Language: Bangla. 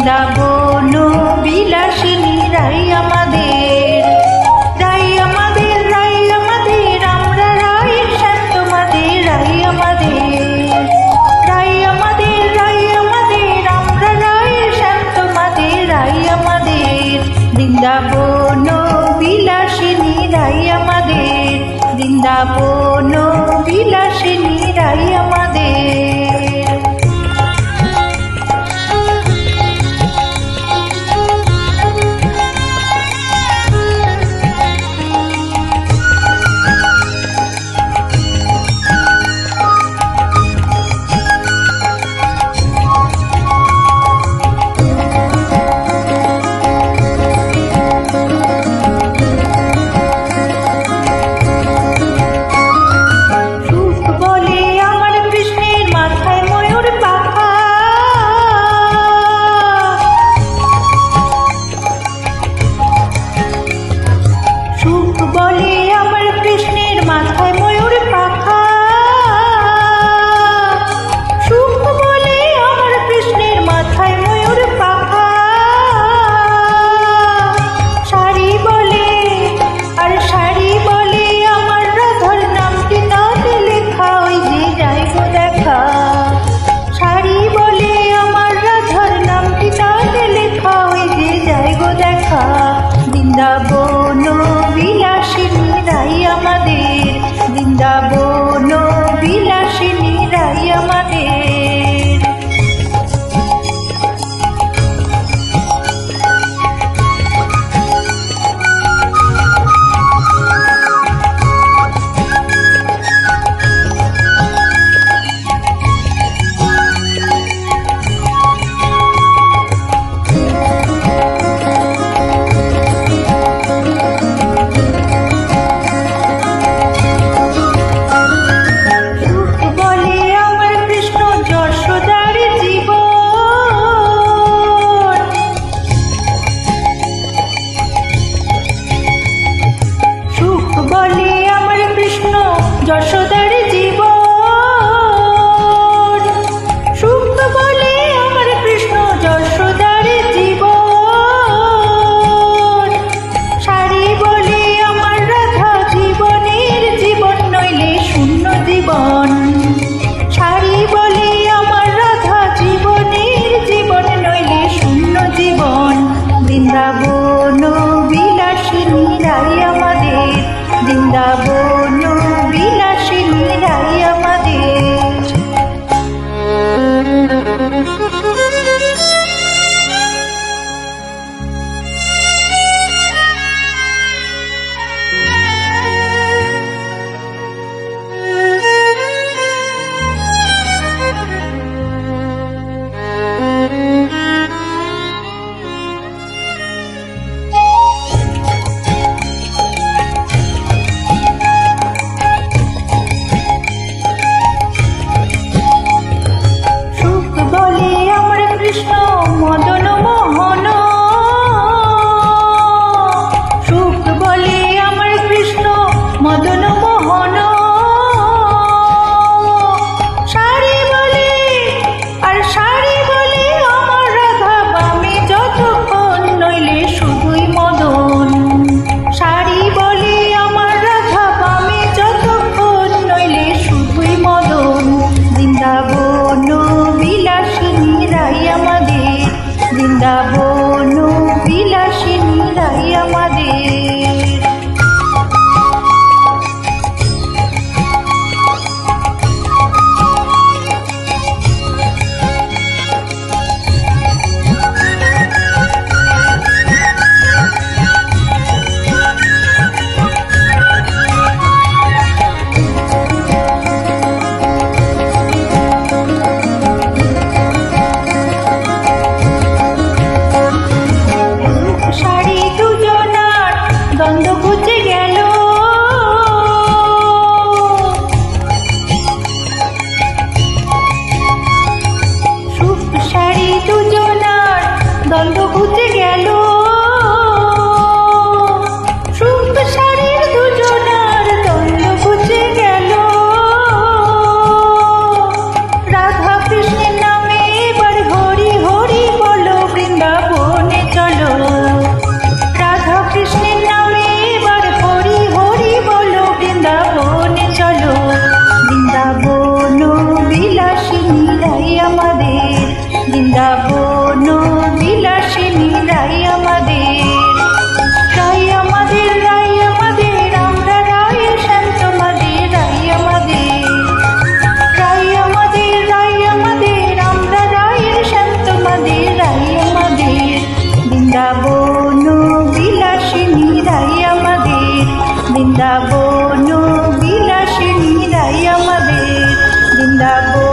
বৃন্দাবন বিলাসিনী রাই আমাদের, রাই আমাদের, রাই আমাদের, আমরা রাই শান্তমাদের, রাই আমাদের, রাই আমাদের, রাই আমাদের, আমরা রাই শান্তমাদের, রাই আমাদের, বৃন্দাবন বিলাসিনী রাই আমাদের, বৃন্দাবন বিলাসিনী রাই আমাদের। বৃন্দাবন বিলাসিনী রাই আমাদের, বৃন্দাবন বিলাসিনী রাই আমাদের। যশোদার জীবন, সুখ বলে আমার কৃষ্ণ যশোদার জীবন, সারি বলে আমার রাধা জীবনের জীবন নইলে শূন্য জীবন, সারি বলে আমার রাধা জীবনের জীবন নইলে শূন্য জীবন, বৃন্দাবন বিলাসিনী রাই আমাদের, বৃন্দাবন বিলাসিনী রাই আমাদের। মদন মোহন, সুখ বলে আমার কৃষ্ণ মদন মোহন, সারি বলে আর সারি বলে আমার রাধা বামে যতক্ষণ নইলে শুধুই মদন, সারি বলে আমার রাধা বামে যতক্ষণ নইলে শুধুই মদন, বৃন্দাবন বিলাসিনী রাই আমাদের, বৃন্দাবন বিলাসিনী রাই আমাদের। বৃন্দাবন বিলাসিনী রাই আমাদের, রাই আমাদের, রাই আমাদের, আমরা রায়ের শান্তমাদের, রাই আমাদের, রাই আমাদের, রাই আমাদের, আমরা রায়ের শান্তমাদের, রাই আমাদের, বৃন্দাবন বিলাসিনী রাই আমাদের, বৃন্দাবন বিলাসিনী রাই আমাদের, বৃন্দাবন